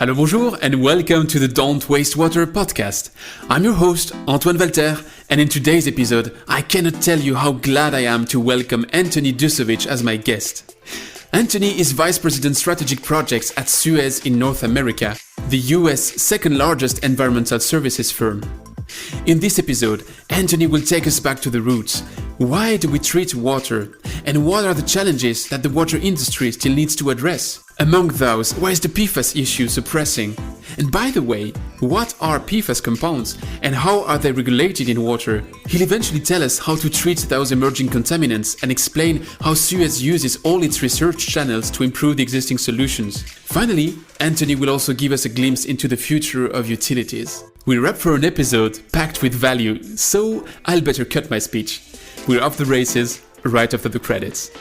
Hello, bonjour, and welcome to the Don't Waste Water podcast. I'm your host, Antoine Walter, and in today's episode, I cannot tell you how glad I am to welcome Anthony DUSOVIC as my guest. Anthony is Vice President Strategic Projects at SUEZ in North America, the US second largest environmental services firm. In this episode, Anthony will take us back to the roots. Why do we treat water? And what are the challenges that the water industry still needs to address? Among those, why is the PFAS issue so pressing? And by the way, what are PFAS compounds and how are they regulated in water? He'll eventually tell us how to treat those emerging contaminants and explain how SUEZ uses all its research channels to improve the existing solutions. Finally, Anthony will also give us a glimpse into the future of utilities. We're up for an episode packed with value, so I'll better cut my speech. We're off the races right after the credits.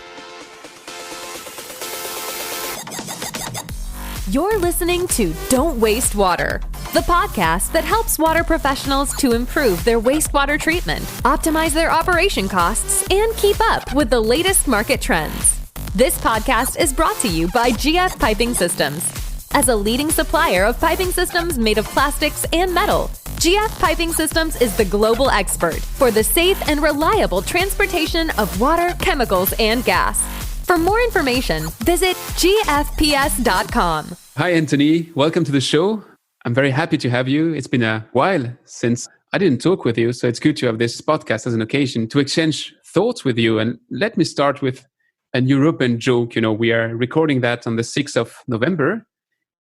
You're listening to Don't Waste Water, the podcast that helps water professionals to improve their wastewater treatment, optimize their operation costs, and keep up with the latest market trends. This podcast is brought to you by GF Piping Systems. As a leading supplier of piping systems made of plastics and metal, GF Piping Systems is the global expert for the safe and reliable transportation of water, chemicals, and gas. For more information, visit gfps.com. Hi, Anthony. Welcome to the show. I'm very happy to have you. It's been a while since I didn't talk with you, so it's good to have this podcast as an occasion to exchange thoughts with you. And let me start with an European joke. You know, we are recording that on the 6th of November.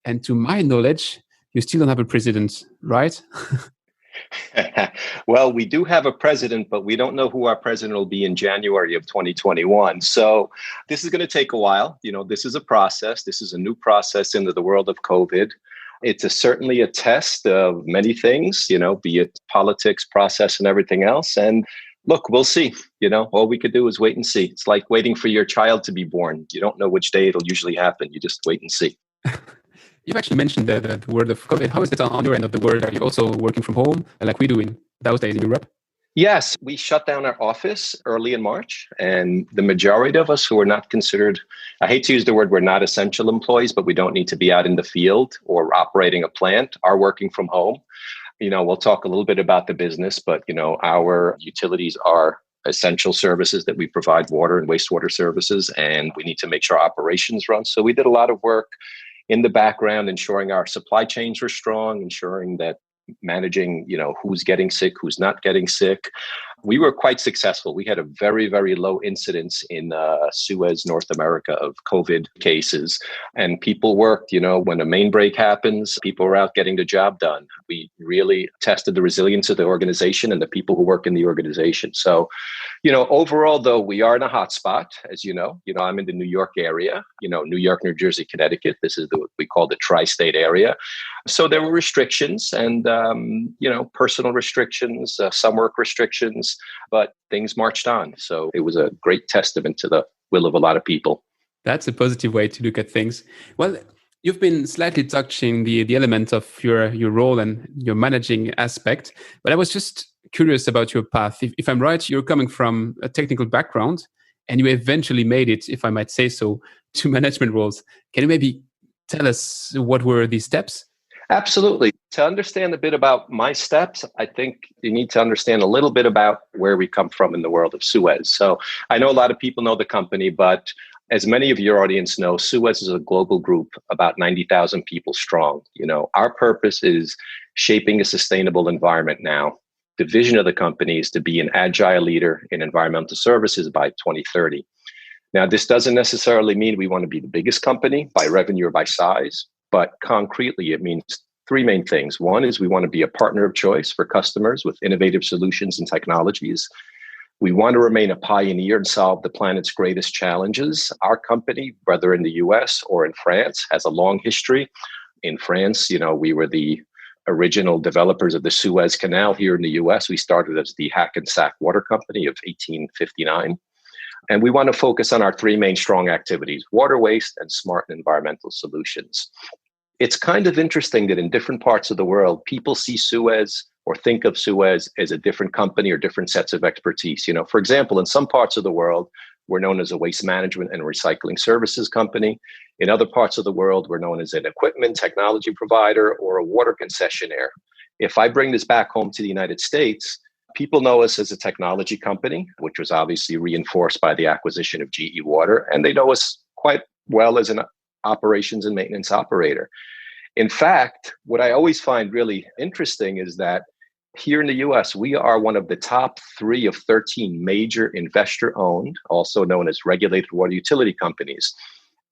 And to my knowledge, you still don't have a president, right? Well, we do have a president, but we don't know who our president will be in January of 2021. So this is going to take a while. You know, this is a process. This is a new process into the world of COVID. It's certainly a test of many things, you know, be it politics, process, and everything else. And look, we'll see. You know, all we could do is wait and see. It's like waiting for your child to be born. You don't know which day it'll usually happen. You just wait and see. You've actually mentioned the word of COVID. How is it on your end of the world? Are you also working from home like we do in those days in Europe? Yes, we shut down our office early in March, and the majority of us who are not considered, I hate to use the word, we're not essential employees, but we don't need to be out in the field or operating a plant, are working from home. You know, we'll talk a little bit about the business, but, you know, our utilities are essential services that we provide, water and wastewater services, and we need to make sure our operations run. So we did a lot of work in the background, ensuring our supply chains were strong, ensuring that managing, you know, who's getting sick, who's not getting sick. We were quite successful. We had a very, very low incidence in SUEZ, North America, of COVID cases. And people worked, you know, when a main break happens, people were out getting the job done. We really tested the resilience of the organization and the people who work in the organization. So, you know, overall, though, we are in a hot spot, as you know. You know, I'm in the New York area, you know, New York, New Jersey, Connecticut. This is what we call the tri-state area. So there were restrictions and, you know, personal restrictions, some work restrictions, but things marched on. So it was a great testament to the will of a lot of people. That's a positive way to look at things. Well, you've been slightly touching the element of your role and your managing aspect, but I was just curious about your path. If I'm right, you're coming from a technical background and you eventually made it, if I might say so, to management roles. Can you maybe tell us what were these steps? Absolutely. To understand a bit about my steps, I think you need to understand a little bit about where we come from in the world of SUEZ. So I know a lot of people know the company, but as many of your audience know, SUEZ is a global group, about 90,000 people strong. You know, our purpose is shaping a sustainable environment now. The vision of the company is to be an agile leader in environmental services by 2030. Now, this doesn't necessarily mean we want to be the biggest company by revenue or by size, but concretely, it means three main things. One is we want to be a partner of choice for customers with innovative solutions and technologies. We want to remain a pioneer and solve the planet's greatest challenges. Our company, whether in the US or in France, has a long history. In France, you know, we were the original developers of the Suez Canal. Here in the US, we started as the Hackensack Water Company of 1859. And we want to focus on our three main strong activities: water, waste, and smart and environmental solutions. It's kind of interesting that in different parts of the world, people see SUEZ or think of SUEZ as a different company or different sets of expertise. You know, for example, in some parts of the world, we're known as a waste management and recycling services company. In other parts of the world, we're known as an equipment technology provider or a water concessionaire. If I bring this back home to the United States, people know us as a technology company, which was obviously reinforced by the acquisition of GE Water, and they know us quite well as an operations and maintenance operator. In fact, what I always find really interesting is that here in the US, we are one of the top 3 of 13 major investor-owned, also known as regulated water utility companies.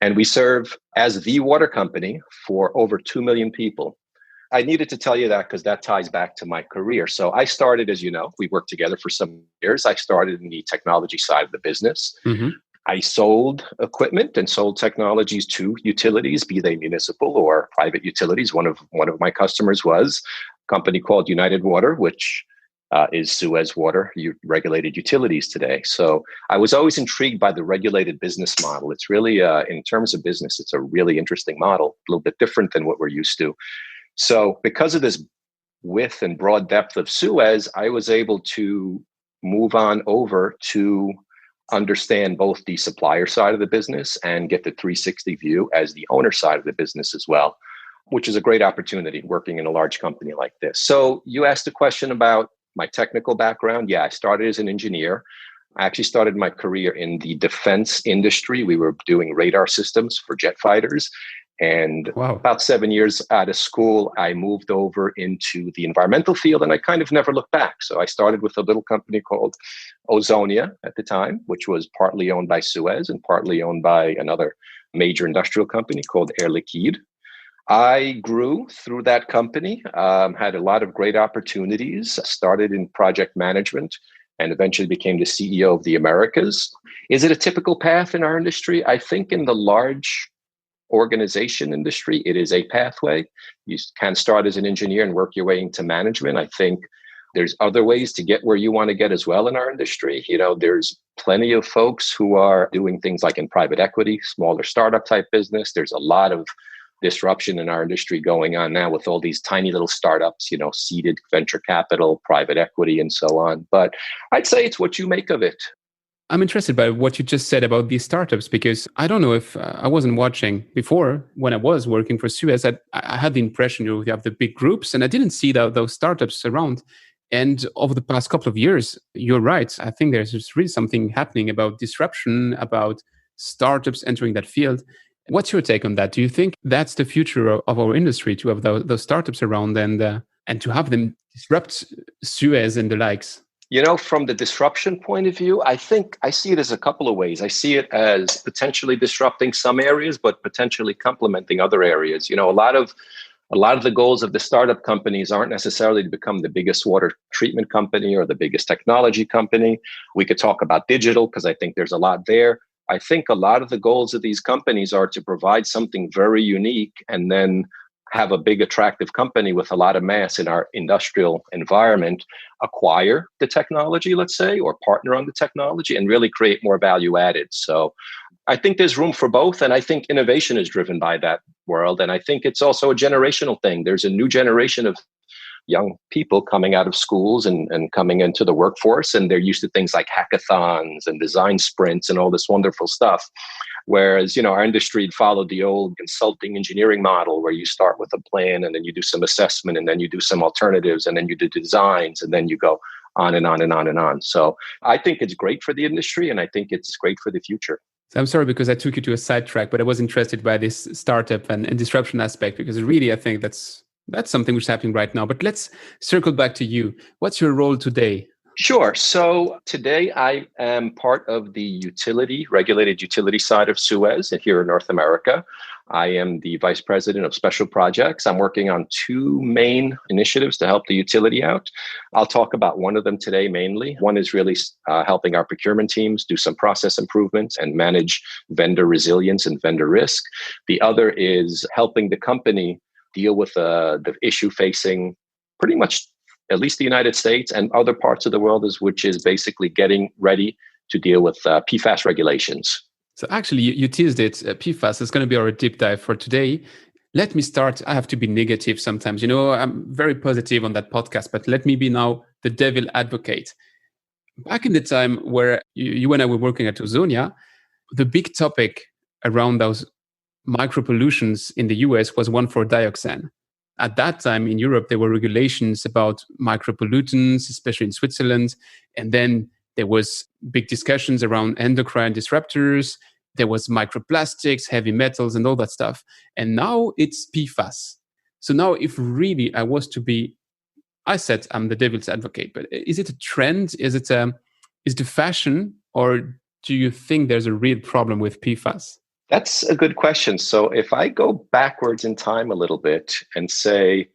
And we serve as the water company for over 2 million people. I needed to tell you that because that ties back to my career. So I started, as you know, we worked together for some years. I started in the technology side of the business. Mm-hmm. I sold equipment and sold technologies to utilities, be they municipal or private utilities. One of my customers was a company called United Water, which is SUEZ Water, regulated utilities today. So I was always intrigued by the regulated business model. It's really, in terms of business, it's a really interesting model, a little bit different than what we're used to. So because of this width and broad depth of SUEZ, I was able to move on over to understand both the supplier side of the business and get the 360 view as the owner side of the business as well, which is a great opportunity working in a large company like this. So you asked a question about my technical background. Yeah, I started as an engineer. I actually started my career in the defense industry. We were doing radar systems for jet fighters. And wow. About 7 years out of school, I moved over into the environmental field and I kind of never looked back. So I started with a little company called Ozonia at the time, which was partly owned by SUEZ and partly owned by another major industrial company called Air Liquide. I grew through that company, had a lot of great opportunities, started in project management and eventually became the CEO of the Americas. Is it a typical path in our industry? I think in the large organization industry, it is a pathway. You can start as an engineer and work your way into management. I think there's other ways to get where you want to get as well in our industry. You know, there's plenty of folks who are doing things like in private equity, smaller startup type business. There's a lot of disruption in our industry going on now with all these tiny little startups, you know, seeded venture capital, private equity, and so on. But I'd say it's what you make of it. I'm interested by what you just said about these startups, because I don't know if I wasn't watching before when I was working for SUEZ. I had the impression you have the big groups and I didn't see those startups around. And over the past couple of years, you're right. I think there's just really something happening about disruption, about startups entering that field. What's your take on that? Do you think that's the future of our industry, to have those startups around and to have them disrupt SUEZ and the likes? You know, from the disruption point of view, I think I see it as a couple of ways. I see it as potentially disrupting some areas, but potentially complementing other areas. You know, a lot of the goals of the startup companies aren't necessarily to become the biggest water treatment company or the biggest technology company. We could talk about digital because I think there's a lot there. I think a lot of the goals of these companies are to provide something very unique and then have a big attractive company with a lot of mass in our industrial environment acquire the technology, let's say, or partner on the technology and really create more value added. So I think there's room for both. And I think innovation is driven by that world. And I think it's also a generational thing. There's a new generation of young people coming out of schools and coming into the workforce, and they're used to things like hackathons and design sprints and all this wonderful stuff. Whereas, you know, our industry followed the old consulting engineering model where you start with a plan and then you do some assessment and then you do some alternatives and then you do designs and then you go on and on and on and on. So I think it's great for the industry and I think it's great for the future. So I'm sorry because I took you to a sidetrack, but I was interested by this startup and disruption aspect, because really I think that's something which is happening right now. But let's circle back to you. What's your role today? Sure. So today I am part of the regulated utility side of SUEZ here in North America. I am the vice president of special projects. I'm working on 2 main initiatives to help the utility out. I'll talk about one of them today mainly. One is really helping our procurement teams do some process improvements and manage vendor resilience and vendor risk. The other is helping the company deal with the issue facing pretty much at least the United States and other parts of the world, which is basically getting ready to deal with PFAS regulations. So actually, you teased it. PFAS is going to be our deep dive for today. Let me start. I have to be negative sometimes. You know, I'm very positive on that podcast, but let me be now the devil advocate. Back in the time where you and I were working at Ozonia, the big topic around those micropollutions in the US was 1,4-dioxane. At that time in Europe, there were regulations about micropollutants, especially in Switzerland. And then there was big discussions around endocrine disruptors. There was microplastics, heavy metals, and all that stuff. And now it's PFAS. So now if really I was to be, I said I'm the devil's advocate, but is it a trend? Is it a fashion? Or do you think there's a real problem with PFAS? That's a good question. So if I go backwards in time a little bit and say,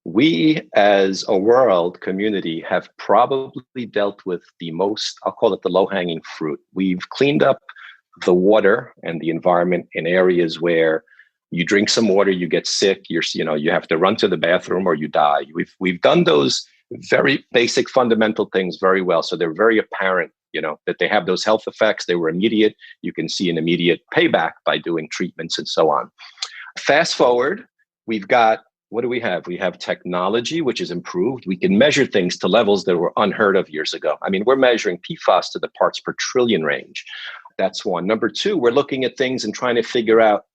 we as a world community have probably dealt with the most, I'll call it the low-hanging fruit. We've cleaned up the water and the environment in areas where you drink some water, you get sick, you have to run to the bathroom or you die. We've done those very basic fundamental things very well. So they're very apparent, that they have those health effects. They were immediate. You can see an immediate payback by doing treatments and so on. Fast forward, we've got, what do we have? We have technology, which is improved. We can measure things to levels that were unheard of years ago. I mean, we're measuring PFAS to the parts per trillion range. That's one. Number two, we're looking at things and trying to figure out,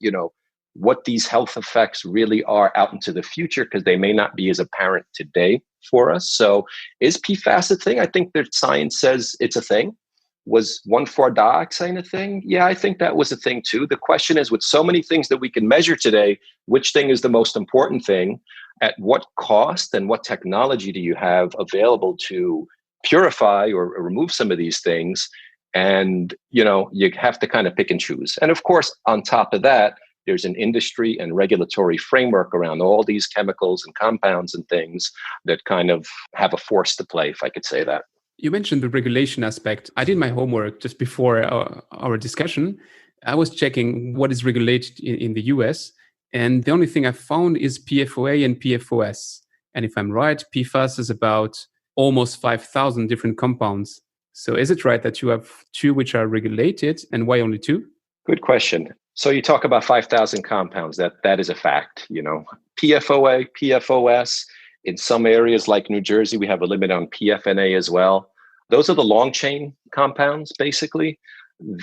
what these health effects really are out into the future, because they may not be as apparent today for us. So is PFAS a thing? I think that science says it's a thing. Was 1,4-dioxane a thing? Yeah, I think that was a thing too. The question is, with so many things that we can measure today, which thing is the most important thing? At what cost and what technology do you have available to purify or remove some of these things? And, you have to kind of pick and choose. And of course, on top of that, there's an industry and regulatory framework around all these chemicals and compounds and things that kind of have a force to play, if I could say that. You mentioned the regulation aspect. I did my homework just before our discussion. I was checking what is regulated in the US. And the only thing I found is PFOA and PFOS. And if I'm right, PFAS is about almost 5,000 different compounds. So is it right that you have two which are regulated, and why only two? Good question. So you talk about 5,000 compounds. That is a fact. PFOA, PFOS. In some areas like New Jersey, we have a limit on PFNA as well. Those are the long chain compounds, basically.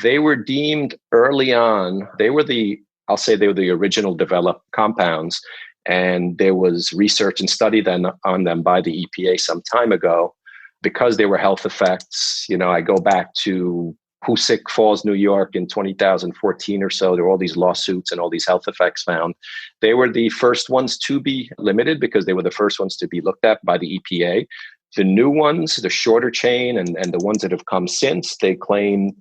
They were deemed early on, they were the original developed compounds. And there was research and study on them by the EPA some time ago. Because they were health effects, I go back to Hoosick Falls, New York in 2014 or so. There were all these lawsuits and all these health effects found. They were the first ones to be limited because they were the first ones to be looked at by the EPA. The new ones, the shorter chain and the ones that have come since, they claim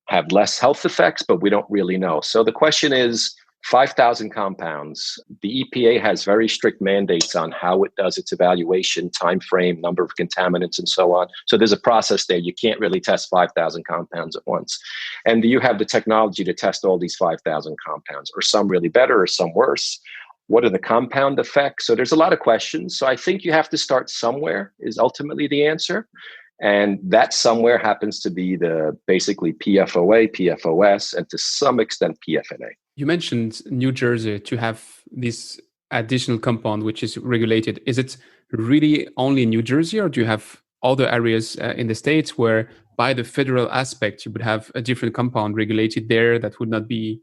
have less health effects, but we don't really know. So the question is, 5,000 compounds. The EPA has very strict mandates on how it does its evaluation, time frame, number of contaminants, and so on. So there's a process there. You can't really test 5,000 compounds at once. And you have the technology to test all these 5,000 compounds, or some really better or some worse. What are the compound effects? So there's a lot of questions. So I think you have to start somewhere is ultimately the answer. And that somewhere happens to be basically PFOA, PFOS, and to some extent PFNA. You mentioned New Jersey to have this additional compound which is regulated. Is it really only New Jersey, or do you have other areas in the States where by the federal aspect you would have a different compound regulated there that would not be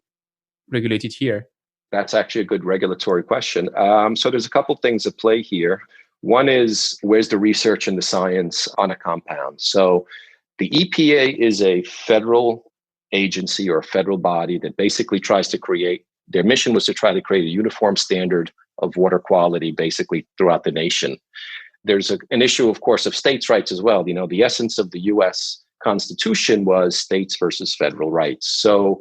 regulated here? That's actually a good regulatory question. So there's a couple things at play here. One is, where's the research and the science on a compound? So the EPA is a federal agency or a federal body that basically tries to their mission was to try to create a uniform standard of water quality basically throughout the nation. There's an issue, of course, of states' rights as well. The essence of the US Constitution was states versus federal rights. So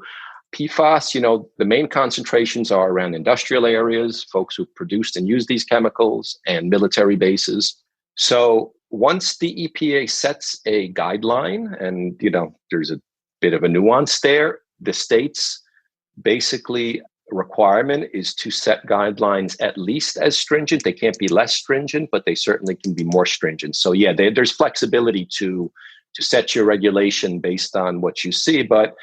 PFAS, the main concentrations are around industrial areas, folks who produced and used these chemicals, and military bases. So once the EPA sets a guideline, and there's a bit of a nuance there, the states basically requirement is to set guidelines at least as stringent. They can't be less stringent, but they certainly can be more stringent. So yeah, there's flexibility to set your regulation based on what you see. But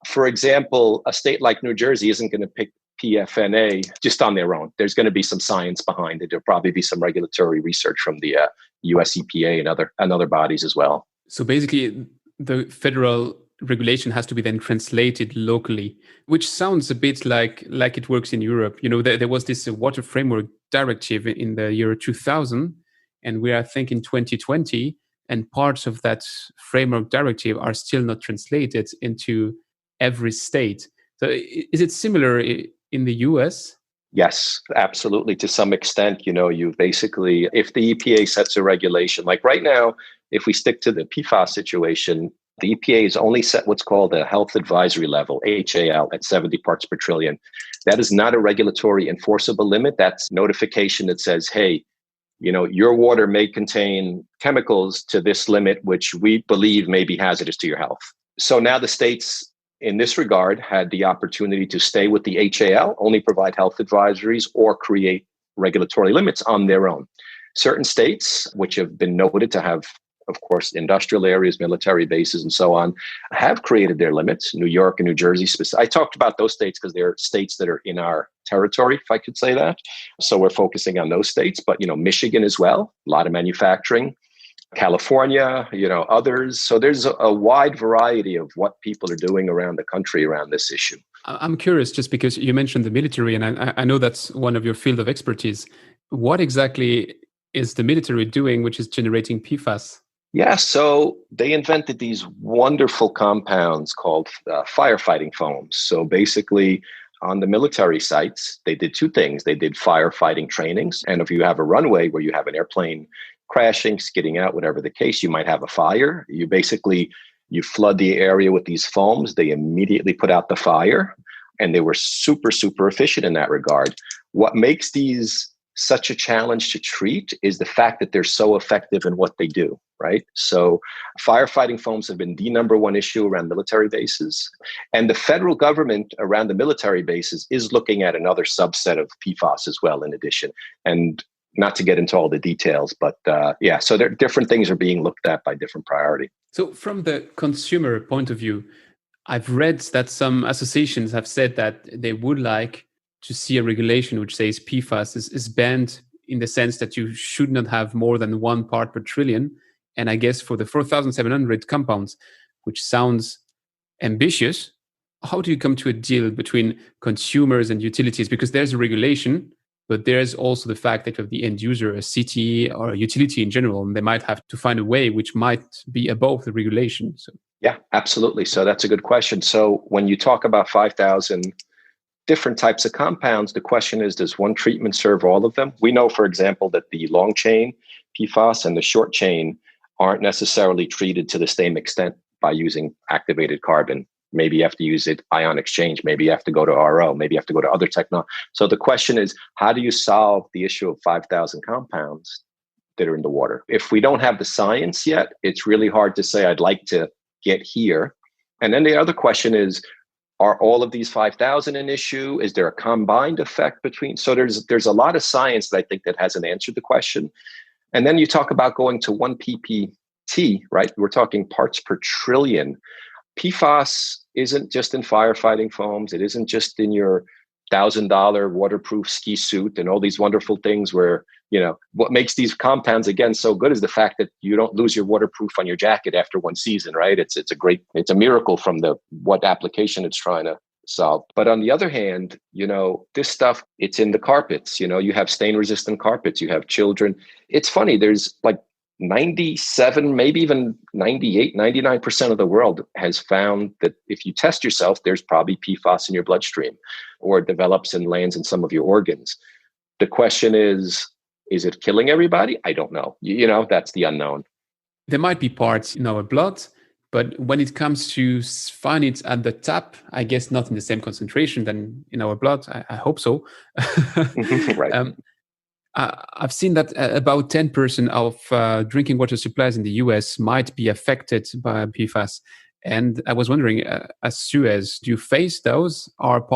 for example, a state like New Jersey isn't going to pick PFNA just on their own. There's going to be some science behind it. There'll probably be some regulatory research from the US EPA and other bodies as well. So basically, the federal regulation has to be then translated locally, which sounds a bit like it works in Europe. There was this water framework directive in the year 2000, and we are, I think, in 2020, and parts of that framework directive are still not translated into every state. So is it similar in the US? Yes, absolutely. To some extent, you basically, if the EPA sets a regulation, like right now, if we stick to the PFAS situation, the EPA has only set what's called a health advisory level, HAL, at 70 parts per trillion. That is not a regulatory enforceable limit. That's notification that says, hey, your water may contain chemicals to this limit, which we believe may be hazardous to your health. So now the states in this regard had the opportunity to stay with the HAL, only provide health advisories, or create regulatory limits on their own. Certain states, which have been noted to have, of course, industrial areas, military bases, and so on, have created their limits. New York and New Jersey. I talked about those states because they're states that are in our territory, if I could say that. So we're focusing on those states, but, Michigan as well, a lot of manufacturing. California, others. So there's a wide variety of what people are doing around the country around this issue. I'm curious, just because you mentioned the military, and I know that's one of your field of expertise. What exactly is the military doing which is generating PFAS? Yeah, so they invented these wonderful compounds called firefighting foams. So basically, on the military sites, they did two things. They did firefighting trainings. And if you have a runway where you have an airplane crashing, skidding out, whatever the case, you might have a fire. You flood the area with these foams. They immediately put out the fire. And they were super, super efficient in that regard. What makes these such a challenge to treat is the fact that they're so effective in what they do, right? So firefighting foams have been the number one issue around military bases. And the federal government around the military bases is looking at another subset of PFAS as well, in addition. And not to get into all the details, but so there different things are being looked at by different priority. So from the consumer point of view, I've read that some associations have said that they would like to see a regulation which says PFAS is banned, in the sense that you should not have more than 1 part per trillion. And I guess for the 4,700 compounds, which sounds ambitious, how do you come to a deal between consumers and utilities? Because there's a regulation, but there's also the fact that you have the end user, a city or a utility in general, and they might have to find a way which might be above the regulation. So yeah, absolutely. So that's a good question. So when you talk about 5,000 different types of compounds, the question is, does one treatment serve all of them? We know, for example, that the long chain PFAS and the short chain aren't necessarily treated to the same extent by using activated carbon. Maybe you have to use it ion exchange. Maybe you have to go to RO. Maybe you have to go to other technology. So the question is, how do you solve the issue of 5,000 compounds that are in the water? If we don't have the science yet, it's really hard to say, I'd like to get here. And then the other question is, are all of these 5,000 an issue? Is there a combined effect between? So there's a lot of science that I think that hasn't answered the question. And then you talk about going to 1 ppt, right? We're talking parts per trillion. PFAS isn't just in firefighting foams. It isn't just in your $1,000 waterproof ski suit and all these wonderful things where, what makes these compounds, again, so good is the fact that you don't lose your waterproof on your jacket after one season, right? It's a miracle from what application it's trying to solve. But on the other hand, this stuff, it's in the carpets. You have stain resistant carpets, you have children. It's funny, there's like 97, maybe even 98, 99% of the world has found that if you test yourself, there's probably PFAS in your bloodstream, or it develops and lands in some of your organs. The question is it killing everybody? I don't know. That's the unknown. There might be parts in our blood, but when it comes to find it at the tap, I guess not in the same concentration than in our blood. I hope so. Right. I've seen that about 10% of drinking water supplies in the US might be affected by PFAS. And I was wondering, as SUEZ, do you face those? Are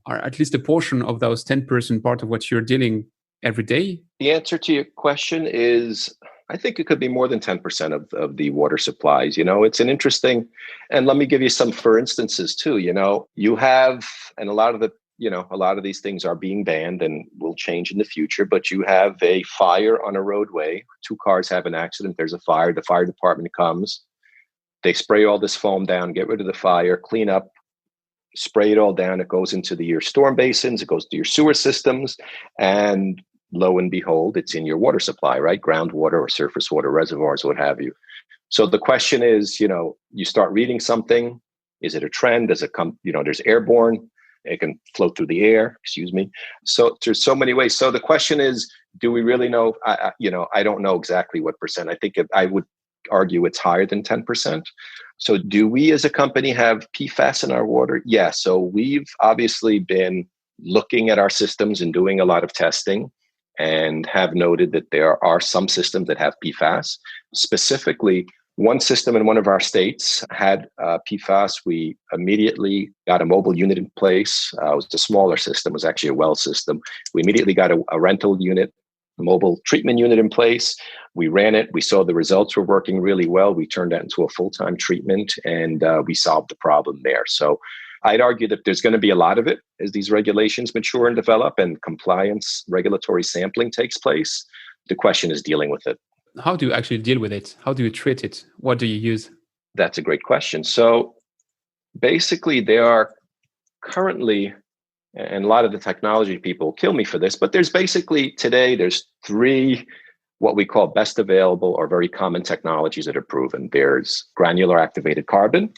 at least a portion of those 10% part of what you're dealing every day? The answer to your question is, I think it could be more than 10% of the water supplies. It's an interesting, and let me give you some for instances too. You have, and a lot of these things are being banned and will change in the future, but you have a fire on a roadway, 2 cars have an accident, there's a fire, the fire department comes, They spray all this foam down, get rid of the fire, clean up, spray it all down. It goes into your storm basins, it goes to your sewer systems, and lo and behold, it's in your water supply, right? Groundwater or surface water reservoirs, what have you. So the question is, you start reading something. Is it a trend? Does it come, there's airborne. It can float through the air, So there's so many ways. So the question is, do we really know? I don't know exactly what percent. I think I would argue it's higher than 10%. So do we as a company have PFAS in our water? Yeah. So we've obviously been looking at our systems and doing a lot of testing, and have noted that there are some systems that have PFAS. Specifically, one system in one of our states had PFAS. We immediately got a mobile unit in place. It was a smaller system. It was actually a well system. We immediately got a rental unit, a mobile treatment unit in place. We ran it. We saw the results were working really well. We turned that into a full-time treatment, and we solved the problem there. So I'd argue that there's going to be a lot of it as these regulations mature and develop and compliance regulatory sampling takes place. The question is dealing with it. How do you actually deal with it? How do you treat it? What do you use? That's a great question. So basically, there are currently, and a lot of the technology people kill me for this, but there's three what we call best available or very common technologies that are proven. There's granular activated carbon,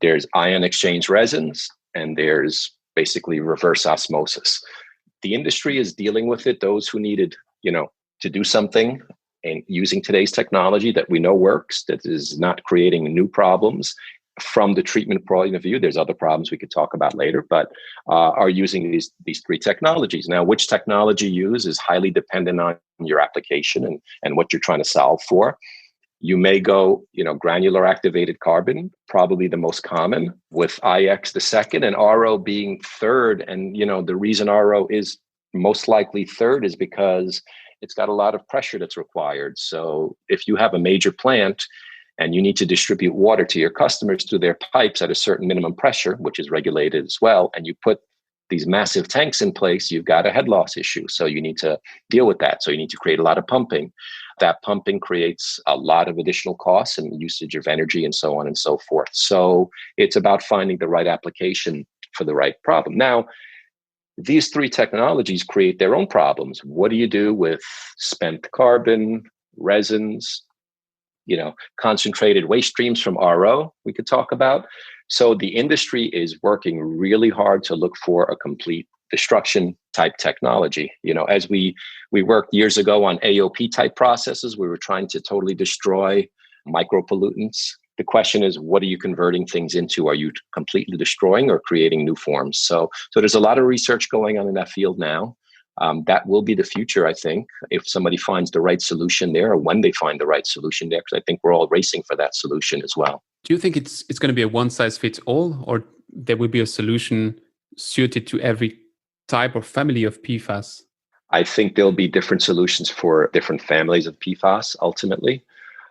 there's ion exchange resins, and there's basically reverse osmosis. The industry is dealing with it. Those who needed, to do something and using today's technology that we know works, that is not creating new problems from the treatment point of view. There's other problems we could talk about later, but are using these three technologies. Now, which technology you use is highly dependent on your application and what you're trying to solve for. You may go, granular activated carbon, probably the most common, with IX the second, and RO being third. And, the reason RO is most likely third is because it's got a lot of pressure that's required. So if you have a major plant and you need to distribute water to your customers through their pipes at a certain minimum pressure, which is regulated as well, and you put these massive tanks in place, you've got a head loss issue. So you need to deal with that. So you need to create a lot of pumping. That pumping creates a lot of additional costs and usage of energy and so on and so forth. So it's about finding the right application for the right problem. Now, these three technologies create their own problems. What do you do with spent carbon, resins, concentrated waste streams from RO we could talk about? So the industry is working really hard to look for a complete destruction type technology. As we worked years ago on AOP type processes, we were trying to totally destroy micropollutants. The question is, what are you converting things into? Are you completely destroying or creating new forms? So there's a lot of research going on in that field now. That will be the future, I think, if somebody finds the right solution there, or when they find the right solution there, because I think we're all racing for that solution as well. Do you think it's going to be a one-size-fits-all, or there will be a solution suited to every type or family of PFAS? I think there'll be different solutions for different families of PFAS, ultimately.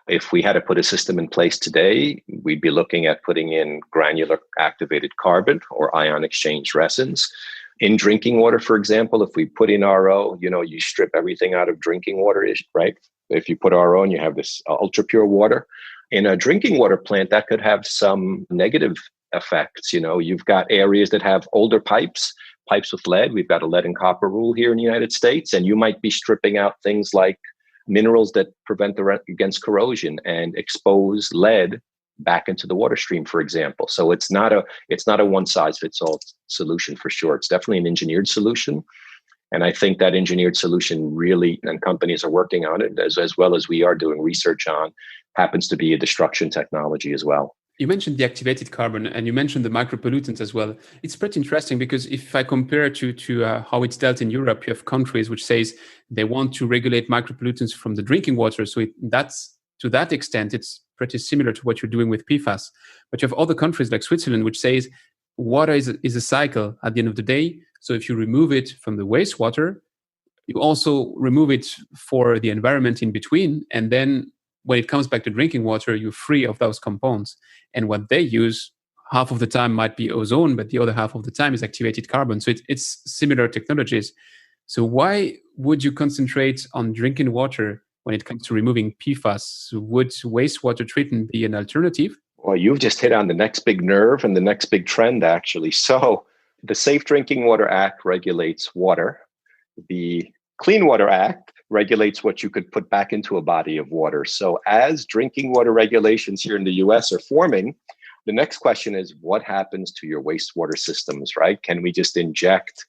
If we had to put a system in place today, we'd be looking at putting in granular activated carbon or ion exchange resins. In drinking water, for example, if we put in RO, you strip everything out of drinking water, right? If you put RO and you have this ultra pure water, in a drinking water plant, that could have some negative effects. You've got areas that have older pipes with lead. We've got a lead and copper rule here in the United States, and you might be stripping out things like minerals that prevent against corrosion and expose lead back into the water stream, for example. So it's not a one size fits all solution for sure. It's definitely an engineered solution. And I think that engineered solution really, and companies are working on it as well as we are doing research on, happens to be a destruction technology as well. You mentioned the activated carbon and you mentioned the micropollutants as well. It's pretty interesting because if I compare to how it's dealt in Europe, you have countries which says they want to regulate micropollutants from the drinking water. So that's to that extent, it's pretty similar to what you're doing with PFAS. But you have other countries like Switzerland, which says water is a cycle at the end of the day. So if you remove it from the wastewater, you also remove it for the environment in between. And then when it comes back to drinking water, you're free of those compounds. And what they use, half of the time might be ozone, but the other half of the time is activated carbon. So it's similar technologies. So why would you concentrate on drinking water when it comes to removing PFAS? Would wastewater treatment be an alternative? Well, you've just hit on the next big nerve and the next big trend, actually. So the Safe Drinking Water Act regulates water. The Clean Water Act regulates what you could put back into a body of water. So as drinking water regulations here in the US are forming, the next question is, what happens to your wastewater systems, right? Can we just inject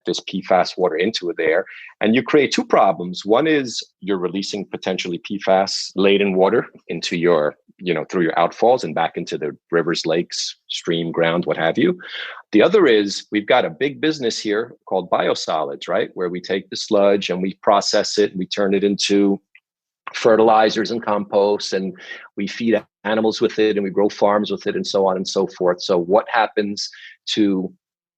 this PFAS water into there? And you create two problems. One is you're releasing potentially PFAS laden water into your, through your outfalls and back into the rivers, lakes, stream, ground, what have you. The other is we've got a big business here called biosolids, right? Where we take the sludge and we process it and we turn it into fertilizers and compost, and we feed animals with it and we grow farms with it and so on and so forth. So what happens to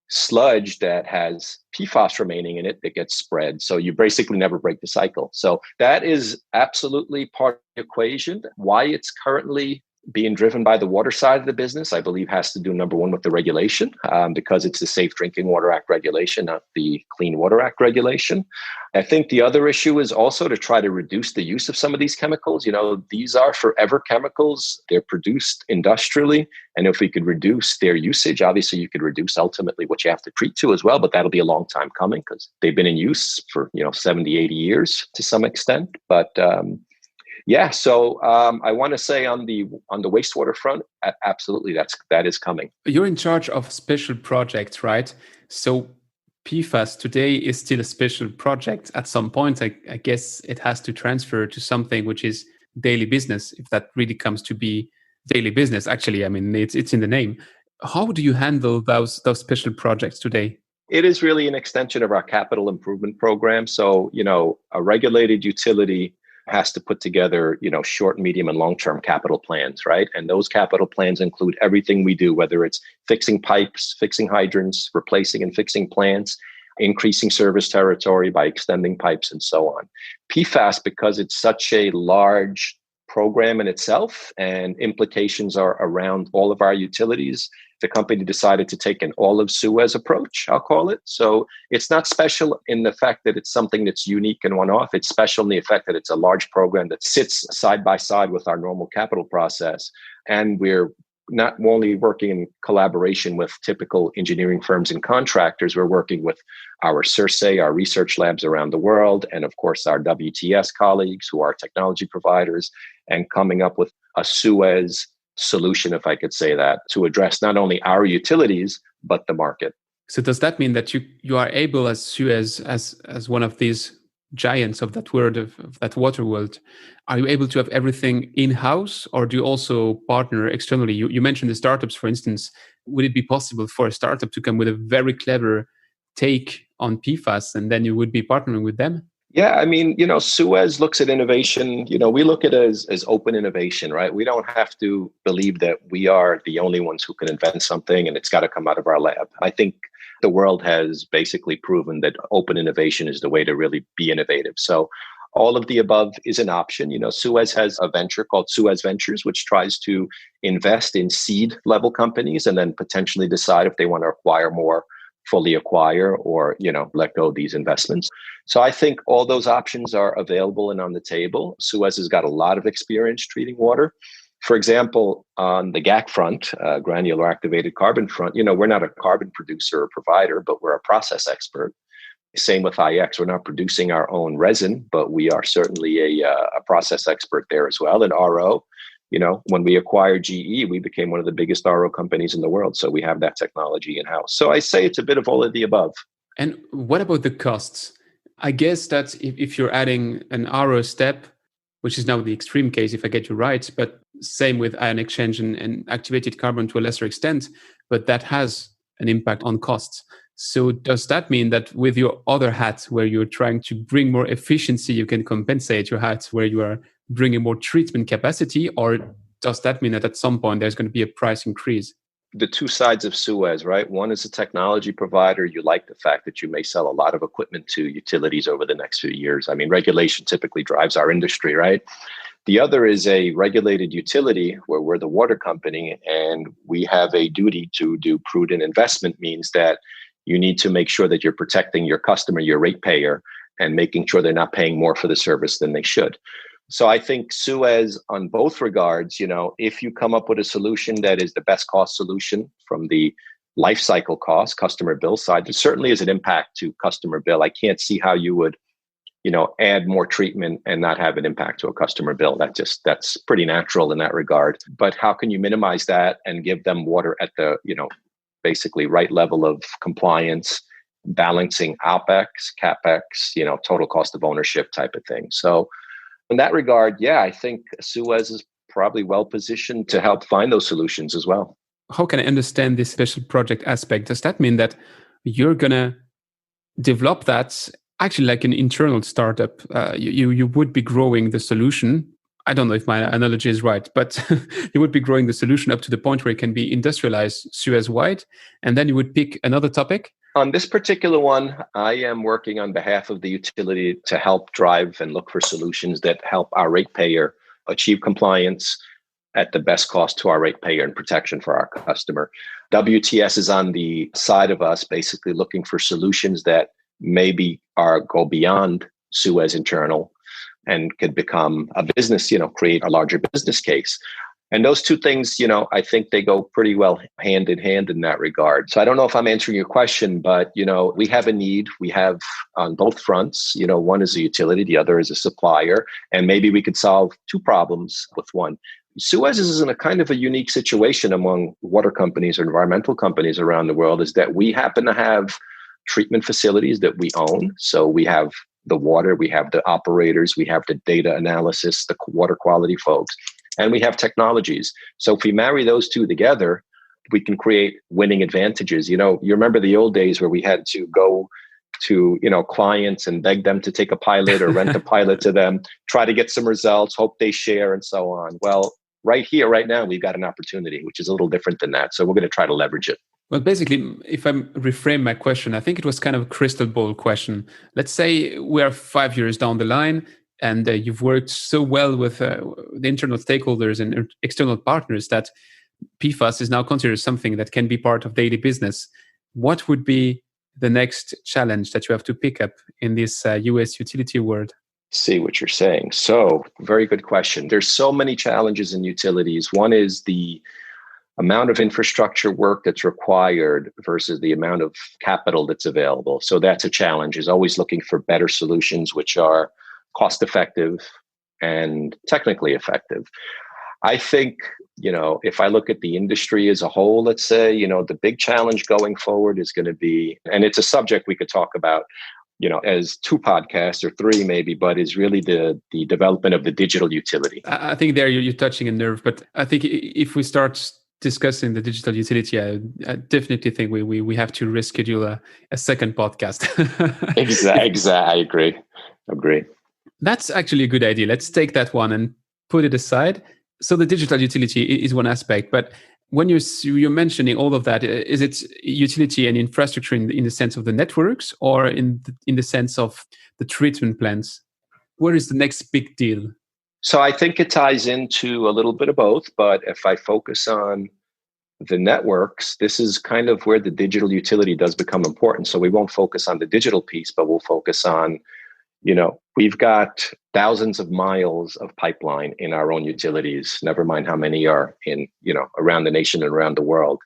sludge that has PFAS remaining in it that gets spread? So you basically never break the cycle. So that is absolutely part of the equation. Why it's currently being driven by the water side of the business, I believe, has to do, number one, with the regulation, because it's the Safe Drinking Water Act regulation, not the Clean Water Act regulation. I think the other issue is also to try to reduce the use of some of these chemicals. These are forever chemicals. They're produced industrially. And if we could reduce their usage, obviously you could reduce ultimately what you have to treat to as well. But that'll be a long time coming because they've been in use for 70, 80 years to some extent. But so I want to say on the wastewater front, absolutely, that is coming. You're in charge of special projects, right? So PFAS today is still a special project. At some point, I guess it has to transfer to something which is daily business, if that really comes to be daily business. Actually, I mean, it's in the name. How do you handle those special projects today? It is really an extension of our capital improvement program. So, a regulated utility has to put together, short, medium, and long-term capital plans, right? And those capital plans include everything we do, whether it's fixing pipes, fixing hydrants, replacing and fixing plants, increasing service territory by extending pipes, and so on. PFAS, because it's such a large program in itself and implications are around all of our utilities, the company decided to take an all of SUEZ approach, I'll call it. So it's not special in the fact that it's something that's unique and one-off. It's special in the effect that it's a large program that sits side by side with our normal capital process. And we're not only working in collaboration with typical engineering firms and contractors, we're working with our SUEZ, our research labs around the world, and of course our WTS colleagues who are technology providers, and coming up with a SUEZ solution, if I could say that, to address not only our utilities, but the market. So does that mean that you are able as SUEZ, as one of these giants of that world, of that water world, are you able to have everything in-house, or do you also partner externally? You mentioned the startups, for instance. Would it be possible for a startup to come with a very clever take on PFAS, and then you would be partnering with them? Yeah, I mean, SUEZ looks at innovation, we look at it as open innovation, right? We don't have to believe that we are the only ones who can invent something and it's got to come out of our lab. I think the world has basically proven that open innovation is the way to really be innovative. So all of the above is an option. SUEZ has a venture called SUEZ Ventures, which tries to invest in seed level companies and then potentially decide if they want to acquire more, fully acquire, or, let go of these investments. So I think all those options are available and on the table. SUEZ has got a lot of experience treating water. For example, on the GAC front, granular activated carbon front, we're not a carbon producer or provider, but we're a process expert. Same with IX. We're not producing our own resin, but we are certainly a process expert there as well. And RO, when we acquired GE, we became one of the biggest RO companies in the world. So we have that technology in-house. So I say it's a bit of all of the above. And what about the costs? I guess that if you're adding an RO step, which is now the extreme case, if I get you right, but same with ion exchange and activated carbon to a lesser extent, but that has an impact on costs. So does that mean that with your other hat, where you're trying to bring more efficiency, you can compensate your hat where you are bringing more treatment capacity? Or does that mean that at some point there's going to be a price increase? The two sides of SUEZ, right? One is a technology provider. You like the fact that you may sell a lot of equipment to utilities over the next few years. I mean, regulation typically drives our industry, right? The other is a regulated utility where we're the water company and we have a duty to do prudent investment, means that you need to make sure that you're protecting your customer, your ratepayer, and making sure they're not paying more for the service than they should. So I think SUEZ on both regards, if you come up with a solution that is the best cost solution from the life cycle cost, customer bill side, there certainly is an impact to customer bill. I can't see how you would, add more treatment and not have an impact to a customer bill. That's pretty natural in that regard. But how can you minimize that and give them water at the, basically right level of compliance, balancing OpEx, CapEx, total cost of ownership type of thing. So in that regard, yeah, I think SUEZ is probably well positioned to help find those solutions as well. How can I understand this special project aspect? Does that mean that you're going to develop that actually like an internal startup? You would be growing the solution. I don't know if my analogy is right, but you would be growing the solution up to the point where it can be industrialized SUEZ-wide, and then you would pick another topic? On this particular one, I am working on behalf of the utility to help drive and look for solutions that help our ratepayer achieve compliance at the best cost to our ratepayer and protection for our customer. WTS is on the side of us, basically looking for solutions that maybe go beyond SUEZ internal and could become a business, create a larger business case. And those two things, I think they go pretty well hand in hand in that regard. So I don't know if I'm answering your question, but, we have a need. We have on both fronts, one is a utility, the other is a supplier, and maybe we could solve two problems with one. SUEZ is in a kind of a unique situation among water companies or environmental companies around the world, is that we happen to have treatment facilities that we own. So we have the water, we have the operators, we have the data analysis, the water quality folks, and we have technologies. So if we marry those two together, we can create winning advantages. You remember the old days where we had to go to, clients and beg them to take a pilot or rent a pilot to them, try to get some results, hope they share and so on. Well, right here, right now, we've got an opportunity, which is a little different than that. So we're going to try to leverage it. Well, basically, if I reframe my question, I think it was kind of a crystal ball question. Let's say we are 5 years down the line and you've worked so well with the internal stakeholders and external partners that PFAS is now considered something that can be part of daily business. What would be the next challenge that you have to pick up in this US utility world? See what you're saying. So, very good question. There's so many challenges in utilities. One is the amount of infrastructure work that's required versus the amount of capital that's available. So that's a challenge, is always looking for better solutions which are cost effective and technically effective. I think, if I look at the industry as a whole, let's say, the big challenge going forward is going to be, and it's a subject we could talk about, as 2 podcasts or 3 maybe, but is really the development of the digital utility. I think there you're touching a nerve, but I think if we start discussing the digital utility, I definitely think we have to reschedule a second podcast. Exactly. I agree. That's actually a good idea. Let's take that one and put it aside. So the digital utility is one aspect, but when you're mentioning all of that, is it utility and infrastructure in the sense of the networks, or in the sense of the treatment plants? Where is the next big deal? So I think it ties into a little bit of both, but if I focus on the networks, this is kind of where the digital utility does become important. So we won't focus on the digital piece, but we'll focus on, we've got thousands of miles of pipeline in our own utilities, never mind how many are in, around the nation and around the world.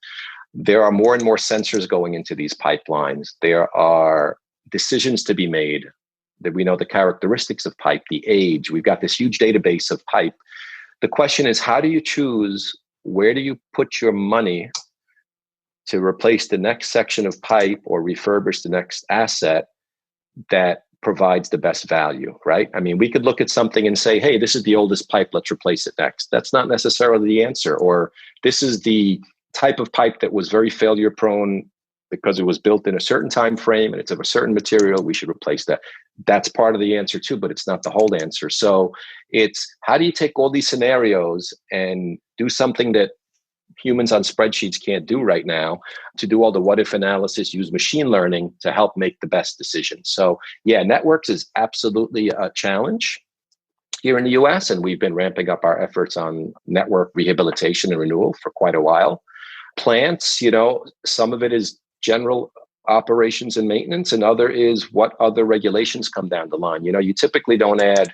There are more and more sensors going into these pipelines. There are decisions to be made that we know the characteristics of pipe, the age. We've got this huge database of pipe. The question is, how do you choose, where do you put your money to replace the next section of pipe or refurbish the next asset that provides the best value, right? I mean, we could look at something and say, hey, this is the oldest pipe, let's replace it next. That's not necessarily the answer. Or this is the type of pipe that was very failure prone because it was built in a certain time frame and it's of a certain material, we should replace that. That's part of the answer too, but it's not the whole answer. So it's, how do you take all these scenarios and do something that humans on spreadsheets can't do right now, to do all the what if analysis, use machine learning to help make the best decisions. So yeah, networks is absolutely a challenge here in the US, and we've been ramping up our efforts on network rehabilitation and renewal for quite a while. Plants, some of it is general operations and maintenance, and other is what other regulations come down the line. You typically don't add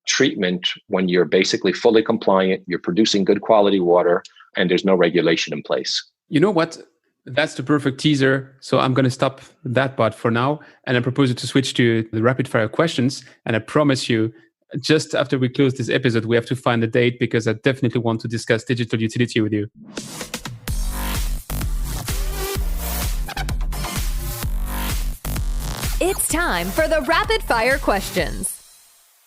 treatment when you're basically fully compliant, you're producing good quality water, and there's no regulation in place. You know what? That's the perfect teaser. So I'm going to stop that part for now. And I propose you to switch to the rapid fire questions. And I promise you, just after we close this episode, we have to find a date because I definitely want to discuss digital utility with you. It's time for the rapid fire questions.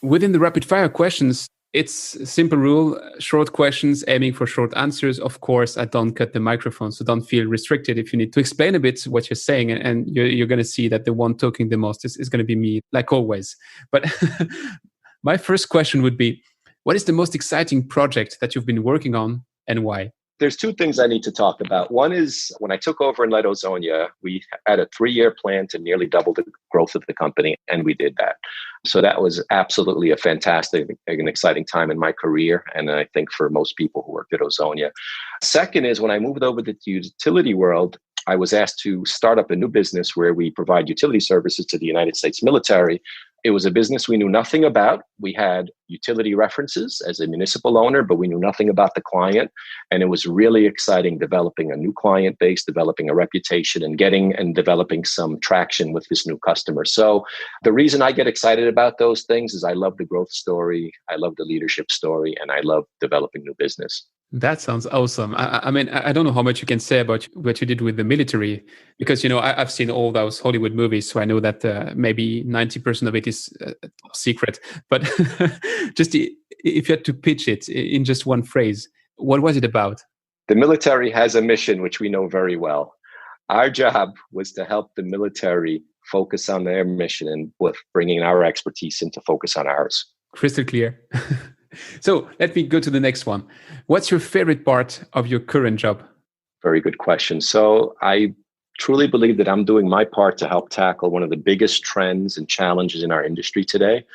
Within the rapid fire questions, it's a simple rule, short questions aiming for short answers. Of course, I don't cut the microphone, so don't feel restricted if you need to explain a bit what you're saying. And you're going to see that the one talking the most is going to be me, like always. But my first question would be, what is the most exciting project that you've been working on and why? There's two things I need to talk about. One is when I took over in Ozonia, we had a 3-year plan to nearly double the growth of the company, and we did that. So that was absolutely a fantastic and exciting time in my career, and I think for most people who worked at Ozonia. Second is when I moved over to the utility world, I was asked to start up a new business where we provide utility services to the United States military. It was a business we knew nothing about. We had utility references as a municipal owner, but we knew nothing about the client. And it was really exciting developing a new client base, developing a reputation, and getting and developing some traction with this new customer. So the reason I get excited about those things is I love the growth story, I love the leadership story, and I love developing new business. That sounds awesome. I mean, I don't know how much you can say about what you did with the military, because, I've seen all those Hollywood movies, so I know that maybe 90% of it is secret. But just if you had to pitch it in just one phrase, what was it about? The military has a mission, which we know very well. Our job was to help the military focus on their mission and with bringing our expertise into focus on ours. Crystal clear. So let me go to the next one. What's your favorite part of your current job? Very good question. So I truly believe that I'm doing my part to help tackle one of the biggest trends and challenges in our industry today.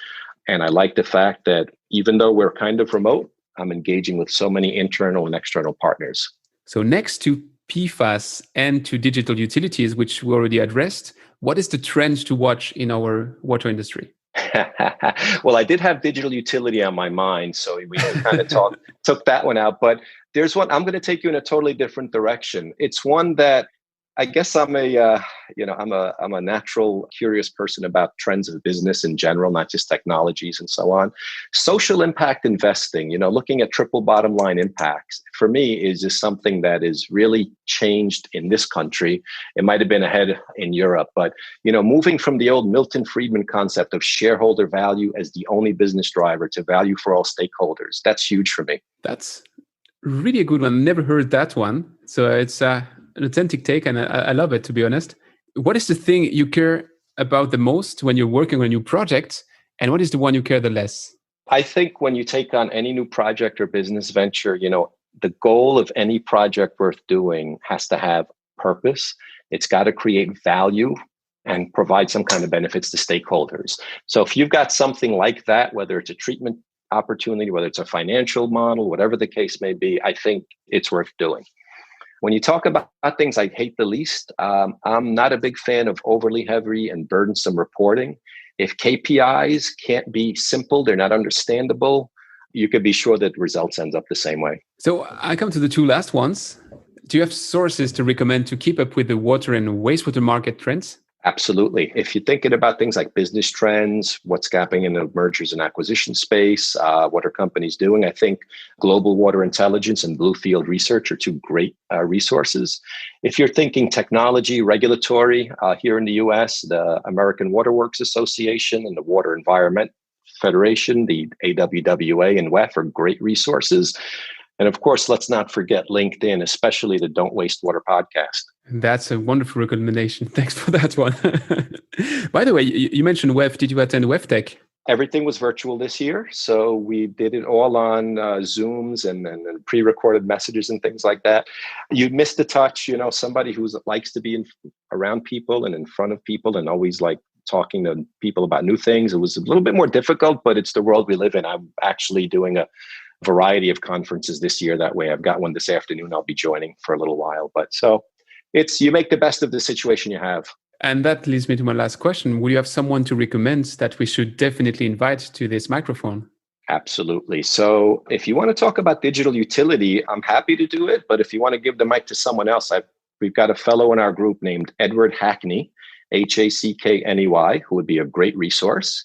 And I like the fact that even though we're kind of remote, I'm engaging with so many internal and external partners. So next to PFAS and to digital utilities, which we already addressed, what is the trend to watch in our water industry? Well, I did have digital utility on my mind, so we kind of took that one out. But there's one, I'm going to take you in a totally different direction. It's one that I guess I'm a natural curious person about trends of business in general, not just technologies and so on. Social impact investing, looking at triple bottom line impacts, for me is just something that is really changed in this country. It might have been ahead in Europe, but moving from the old Milton Friedman concept of shareholder value as the only business driver to value for all stakeholders, that's huge for me. That's really a good one. Never heard that one. So it's an authentic take, and I love it, to be honest. What is the thing you care about the most when you're working on a new project, and what is the one you care the less? I think when you take on any new project or business venture, the goal of any project worth doing has to have purpose. It's got to create value and provide some kind of benefits to stakeholders. So if you've got something like that, whether it's a treatment opportunity, whether it's a financial model, whatever the case may be, I think it's worth doing. When you talk about things I hate the least, I'm not a big fan of overly heavy and burdensome reporting. If KPIs can't be simple, they're not understandable, you could be sure that results ends up the same way. So I come to the two last ones. Do you have sources to recommend to keep up with the water and wastewater market trends? Absolutely. If you're thinking about things like business trends, what's happening in the mergers and acquisition space, what are companies doing, I think Global Water Intelligence and Bluefield Research are two great resources. If you're thinking technology, regulatory, here in the US, the American Water Works Association and the Water Environment Federation, the AWWA and WEF are great resources. And of course, let's not forget LinkedIn, especially the Don't Waste Water podcast. That's a wonderful recommendation. Thanks for that one. By the way, you mentioned WEF. Did you attend WEF Tech? Everything was virtual this year. So we did it all on Zooms and pre-recorded messages and things like that. You missed the touch, somebody who likes to be around people and in front of people and always like talking to people about new things. It was a little bit more difficult, but it's the world we live in. I'm actually doing a variety of conferences this year that way. I've got one this afternoon I'll be joining for a little while. But so you make the best of the situation you have. And that leads me to my last question. Would you have someone to recommend that we should definitely invite to this microphone? Absolutely. So if you want to talk about digital utility, I'm happy to do it. But if you want to give the mic to someone else, we've got a fellow in our group named Edward Hackney, Hackney, who would be a great resource.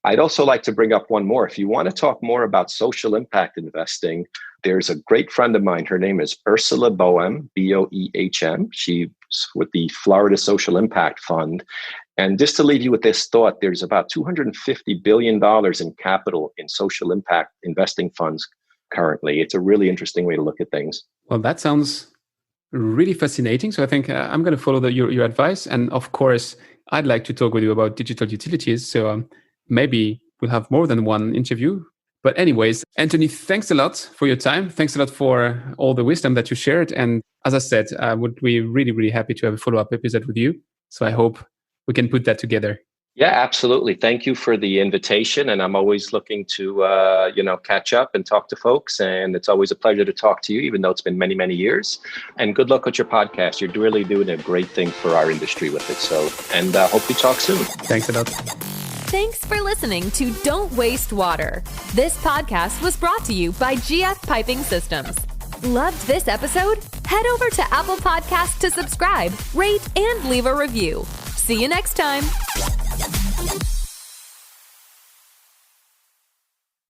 I'd also like to bring up one more. If you want to talk more about social impact investing, there's a great friend of mine. Her name is Ursula Boehm, Boehm. She's with the Florida Social Impact Fund. And just to leave you with this thought, there's about $250 billion in capital in social impact investing funds currently. It's a really interesting way to look at things. Well, that sounds really fascinating. So I think I'm going to follow your advice. And of course, I'd like to talk with you about digital utilities. So maybe we'll have more than one interview. But anyways, Anthony, thanks a lot for your time. Thanks a lot for all the wisdom that you shared. And as I said, I would be really, really happy to have a follow-up episode with you. So I hope we can put that together. Yeah, absolutely. Thank you for the invitation. And I'm always looking to, catch up and talk to folks. And it's always a pleasure to talk to you, even though it's been many, many years. And good luck with your podcast. You're really doing a great thing for our industry with it. So, and hope we talk soon. Thanks a lot. Thanks for listening to Don't Waste Water. This podcast was brought to you by GF Piping Systems. Loved this episode? Head over to Apple Podcasts to subscribe, rate, and leave a review. See you next time.